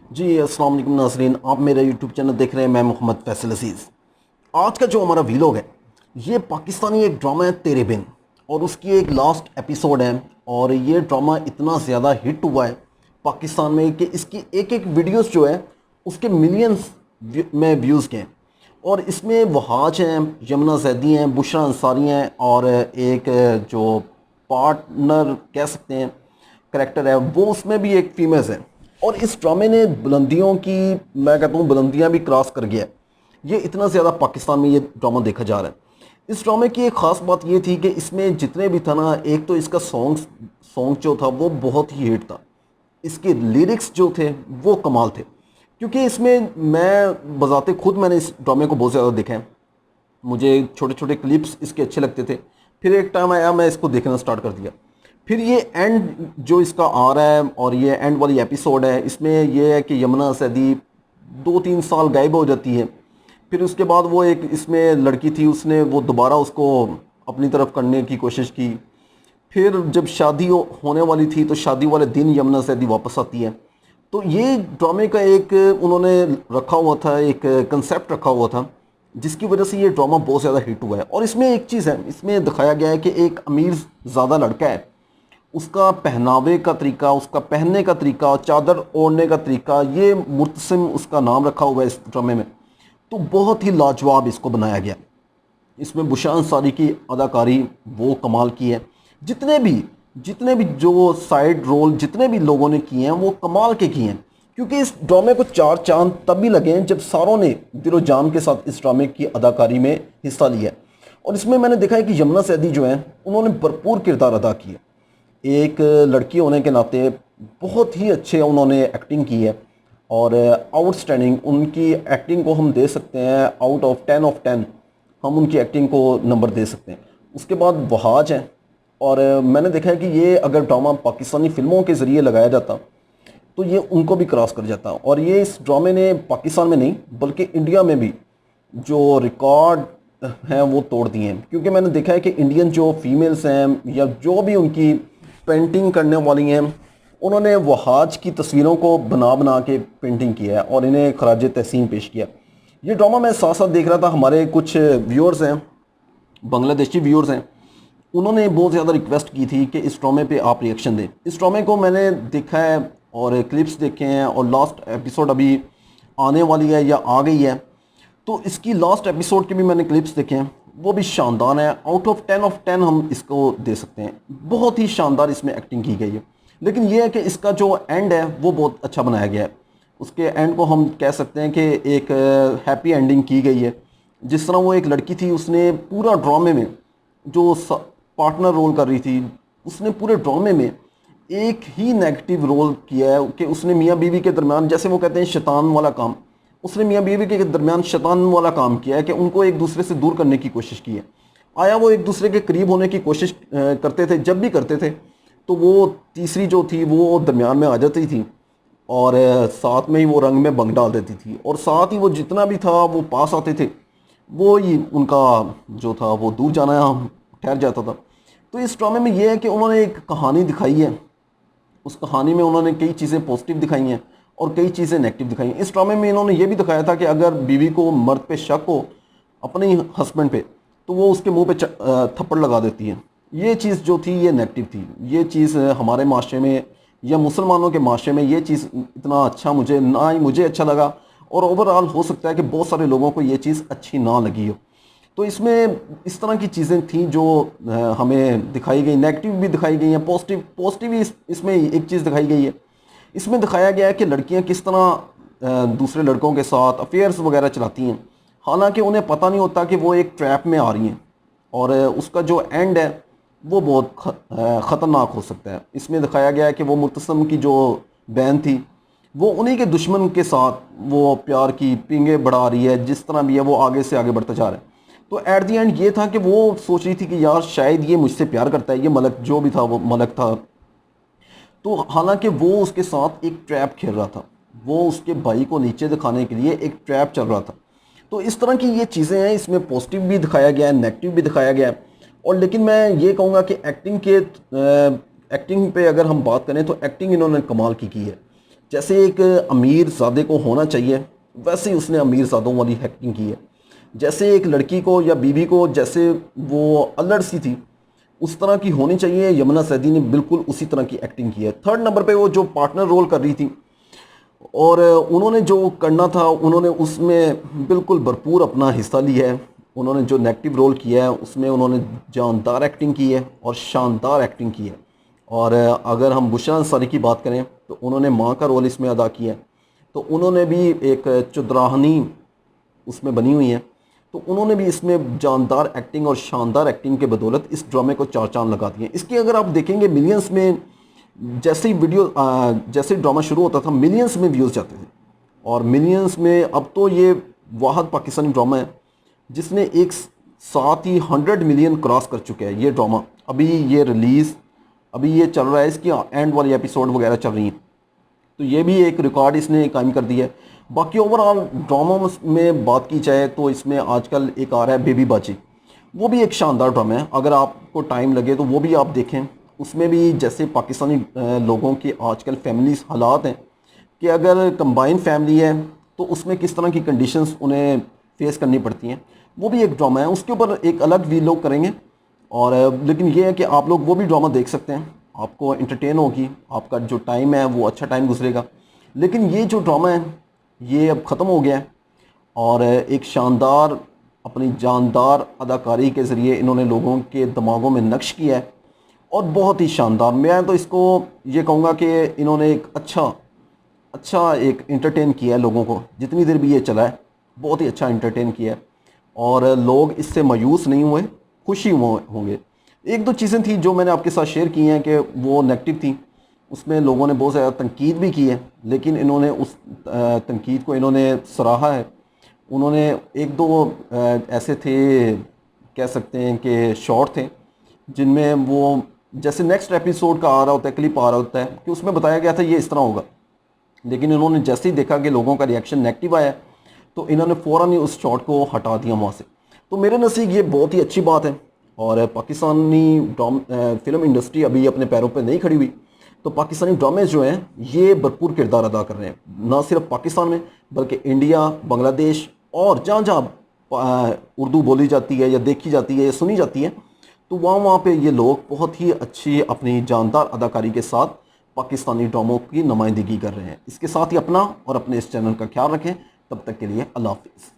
जी अस्सलाम वालेकुम नाज़रीन, आप मेरा यूट्यूब चैनल देख रहे हैं। मैं मोहम्मद फैसल अजीज़। आज का जो हमारा वीलॉग है ये पाकिस्तानी एक ड्रामा है तेरे बिन, और उसकी एक लास्ट एपिसोड है। और ये ड्रामा इतना ज़्यादा हिट हुआ है पाकिस्तान में कि इसकी एक एक वीडियोस जो है उसके मिलियंस में व्यूज़ के हैं। और इसमें वहाज हैं, यमुना जैदी हैं, बुशरा अंसारी हैं, और एक जो पार्टनर कह सकते हैं करेक्टर है वो उसमें भी एक फीमेल है। और इस ड्रामे ने बुलंदियों की, मैं कहता हूँ बुलंदियाँ भी क्रॉस कर गया है। ये इतना ज़्यादा पाकिस्तान में ये ड्रामा देखा जा रहा है। इस ड्रामे की एक ख़ास बात ये थी कि इसमें जितने भी था ना, एक तो इसका सॉन्ग जो था वो बहुत ही हिट था। इसके लिरिक्स जो थे वो कमाल थे, क्योंकि इसमें मैं बजाते खुद मैंने इस ड्रामे को बहुत ज़्यादा देखा है। मुझे छोटे छोटे क्लिप्स इसके अच्छे लगते थे। फिर एक टाइम आया, मैं इसको देखना स्टार्ट कर दिया। फिर ये एंड जो इसका आ रहा है और ये एंड वाली एपिसोड है, इसमें ये है कि यमुना सैदी 2-3 साल गायब हो जाती है। फिर उसके बाद वो एक इसमें लड़की थी, उसने वो दोबारा उसको अपनी तरफ करने की कोशिश की। फिर जब शादी होने वाली थी तो शादी वाले दिन यमुना सैदी वापस आती है। तो ये ड्रामे का एक उन्होंने रखा हुआ था, एक कंसेप्ट रखा हुआ था, जिसकी वजह से ये ड्रामा बहुत ज़्यादा हिट हुआ है। और इसमें एक चीज़ है, इसमें दिखाया गया है कि एक अमीर ज़्यादा लड़का है, उसका पहनावे का तरीका, उसका पहनने का तरीका, चादर ओढ़ने का तरीका, ये मुर्तसिम उसका नाम रखा हुआ है इस ड्रामे में। तो बहुत ही लाजवाब इसको बनाया गया। इसमें बुशरा अंसारी की अदाकारी वो कमाल की है। जितने भी जो साइड रोल जितने भी लोगों ने किए हैं वो कमाल के किए हैं, क्योंकि इस ड्रामे को 4 चांद तब भी लगे हैं जब सारों ने दिलो जान के साथ इस ड्रामे की अदाकारी में हिस्सा लिया है। और इसमें मैंने देखा है कि यमुना सैदी जो है उन्होंने भरपूर किरदार अदा किया। एक लड़की होने के नाते बहुत ही अच्छे उन्होंने एक्टिंग की है। और आउटस्टैंडिंग उनकी एक्टिंग को हम दे सकते हैं आउट ऑफ 10 हम उनकी एक्टिंग को नंबर दे सकते हैं। उसके बाद वहाज हैं। और मैंने देखा है कि ये अगर ड्रामा पाकिस्तानी फ़िल्मों के ज़रिए लगाया जाता तो ये उनको भी क्रॉस कर जाता। और ये इस ड्रामे ने पाकिस्तान में नहीं बल्कि इंडिया में भी जो रिकॉर्ड हैं वो तोड़ दिए हैं। क्योंकि मैंने देखा है कि इंडियन जो फीमेल्स हैं या जो भी उनकी पेंटिंग करने वाली हैं, उन्होंने वहाज की तस्वीरों को बना बना के पेंटिंग किया है और इन्हें खराज तहसीन पेश किया। ये ड्रामा मैं साथ साथ देख रहा था, हमारे कुछ व्यूअर्स हैं, बांग्लादेशी व्यूअर्स हैं, उन्होंने बहुत ज़्यादा रिक्वेस्ट की थी कि इस ड्रामे पे आप रिएक्शन दें। इस ड्रामे को मैंने देखा है और क्लिप्स देखे हैं, और लास्ट एपिसोड अभी आने वाली है या आ गई है, तो इसकी लास्ट एपिसोड के भी मैंने क्लिप्स देखे हैं, वो भी शानदार है। आउट ऑफ 10 हम इसको दे सकते हैं। बहुत ही शानदार इसमें एक्टिंग की गई है। लेकिन यह है कि इसका जो एंड है वो बहुत अच्छा बनाया गया है। उसके एंड को हम कह सकते हैं कि एक हैप्पी एंडिंग की गई है। जिस तरह वो एक लड़की थी, उसने पूरा ड्रामे में जो पार्टनर रोल कर रही थी, उसने पूरे ड्रामे में एक ही नेगेटिव रोल किया है कि उसने मियाँ बीवी के दरमियान, जैसे वो कहते हैं शैतान वाला काम, उसने मियाँ बीवी के दरमियान शैतान वाला काम किया है कि उनको एक दूसरे से दूर करने की कोशिश की है। आया वो एक दूसरे के करीब होने की कोशिश करते थे, जब भी करते थे तो वो तीसरी जो थी वो दरमियान में आ जाती थी, और साथ में ही वो रंग में भंग डाल देती थी, और साथ ही वो जितना भी था वो पास आते थे, वो ही उनका जो था वो दूर जाना ठहर जाता था। तो इस ड्रामे में ये है कि उन्होंने एक कहानी दिखाई है। उस कहानी में उन्होंने कई चीज़ें पॉजिटिव दिखाई हैं और कई चीज़ें नेगेटिव दिखाई हैं। इस ड्रामे में इन्होंने ये भी दिखाया था कि अगर बीवी को मर्द पे शक हो, अपने ही हस्बैंड पे, तो वो उसके मुंह पे थप्पड़ लगा देती है। ये चीज़ जो थी ये नेगेटिव थी। ये चीज़ हमारे माशरे में या मुसलमानों के माशरे में ये चीज़ इतना अच्छा मुझे अच्छा लगा, और ओवरऑल हो सकता है कि बहुत सारे लोगों को ये चीज़ अच्छी ना लगी हो। तो इसमें इस तरह की चीज़ें थी जो हमें दिखाई गई, नेगेटिव भी दिखाई गई हैं, पॉजिटिव भी इसमें एक चीज़ दिखाई गई है। इसमें दिखाया गया है कि लड़कियां किस तरह दूसरे लड़कों के साथ अफेयर्स वगैरह चलाती हैं, हालांकि उन्हें पता नहीं होता कि वो एक ट्रैप में आ रही हैं। और उसका जो एंड है वो बहुत ख़तरनाक हो सकता है। इसमें दिखाया गया है कि वो मुतसम की जो बहन थी, वो उन्हीं के दुश्मन के साथ वो प्यार की पींगे बढ़ा रही है। जिस तरह भी है वो आगे से आगे बढ़ता जा रहा है। तो एट दी एंड ये था कि वो सोच रही थी कि यार शायद ये मुझसे प्यार करता है, ये मलक जो भी था वो मलक था। तो हालांकि वो उसके साथ एक ट्रैप खेल रहा था, वो उसके भाई को नीचे दिखाने के लिए एक ट्रैप चल रहा था। तो इस तरह की ये चीज़ें हैं, इसमें पॉजिटिव भी दिखाया गया है, नेगेटिव भी दिखाया गया है। और लेकिन मैं ये कहूँगा कि एक्टिंग पे अगर हम बात करें तो एक्टिंग इन्होंने कमाल की है। जैसे एक अमीर ज़ादे को होना चाहिए वैसे ही उसने अमीर ज़ादों वाली एक्टिंग की है। जैसे एक लड़की को या बीवी को जैसे वो अल्लड़ सी थी उस तरह की होनी चाहिए, यमुना सैदी ने बिल्कुल उसी तरह की एक्टिंग की है। थर्ड नंबर पे वो जो पार्टनर रोल कर रही थी और उन्होंने जो करना था उन्होंने उसमें बिल्कुल भरपूर अपना हिस्सा लिया है। उन्होंने जो नेगेटिव रोल किया है उसमें उन्होंने जानदार एक्टिंग की है और शानदार एक्टिंग की है। और अगर हम बुशरा अंसारी की बात करें तो उन्होंने माँ का रोल इसमें अदा किया है। तो उन्होंने भी एक चुदराहनी उसमें बनी हुई है। तो उन्होंने भी इसमें जानदार एक्टिंग और शानदार एक्टिंग के बदौलत इस ड्रामे को चार चांद लगा दिए। इसकी अगर आप देखेंगे मिलियंस में, जैसे ही जैसे ड्रामा शुरू होता था मिलियंस में व्यूज़ जाते थे और मिलियंस में अब तो ये वाहद पाकिस्तानी ड्रामा है जिसने एक साथ ही 100 मिलियन क्रॉस कर चुका है। ये ड्रामा अभी ये रिलीज़ अभी ये चल रहा है, इसकी एंड वाली एपिसोड वगैरह चल रही हैं। तो ये भी एक रिकॉर्ड इसने कायम कर दिया है। बाकी ओवरऑल ड्रामा में बात की जाए तो इसमें आजकल एक आ रहा है बेबी बाजी, वो भी एक शानदार ड्रामा है। अगर आपको टाइम लगे तो वो भी आप देखें। उसमें भी जैसे पाकिस्तानी लोगों के आजकल फैमिलीज हालात हैं कि अगर कंबाइन फैमिली है तो उसमें किस तरह की कंडीशंस उन्हें फेस करनी पड़ती हैं, वो भी एक ड्रामा है। उसके ऊपर एक अलग वीडियो करेंगे। और लेकिन ये है कि आप लोग वो भी ड्रामा देख सकते हैं, आपको एंटरटेन होगी, आपका जो टाइम है वो अच्छा टाइम गुजरेगा। लेकिन ये जो ड्रामा है ये अब ख़त्म हो गया है और एक शानदार अपनी जानदार अदाकारी के ज़रिए इन्होंने लोगों के दिमागों में नक्श किया है और बहुत ही शानदार। मैं तो इसको ये कहूँगा कि इन्होंने एक अच्छा एक इंटरटेन किया है लोगों को। जितनी देर भी ये चला है बहुत ही अच्छा इंटरटेन किया है और लोग इससे मायूस नहीं हुए, खुशी होंगे। एक दो चीज़ें थी जो मैंने आपके साथ शेयर की हैं कि वो नेगेटिव थी, उसमें लोगों ने बहुत ज़्यादा तनकीद भी की है, लेकिन इन्होंने उस तनकीद को इन्होंने सराहा है। उन्होंने एक दो ऐसे थे, कह सकते हैं कि शॉर्ट थे जिनमें वो जैसे नेक्स्ट एपिसोड का आ रहा होता है, क्लिप आ रहा होता है कि उसमें बताया गया था ये इस तरह होगा, लेकिन इन्होंने जैसे ही देखा कि लोगों का रिएक्शन नेगेटिव आया तो इन्होंने फ़ौरन ही उस शॉट को हटा दिया वहाँ से। तो मेरे नज़दीक ये बहुत ही अच्छी बात है। और पाकिस्तानी फ़िल्म इंडस्ट्री अभी अपने पैरों पर नहीं खड़ी हुई, तो पाकिस्तानी ड्रामे जो हैं ये भरपूर किरदार अदा कर रहे हैं, ना सिर्फ पाकिस्तान में बल्कि इंडिया, बांग्लादेश और जहाँ जहाँ उर्दू बोली जाती है या देखी जाती है या सुनी जाती है, तो वहाँ पे ये लोग बहुत ही अच्छी अपनी जानदार अदाकारी के साथ पाकिस्तानी ड्रामों की नुमाइंदगी कर रहे हैं। इसके साथ ही अपना और अपने इस चैनल का ख्याल रखें। तब तक के लिए अल्लाह हाफिज़।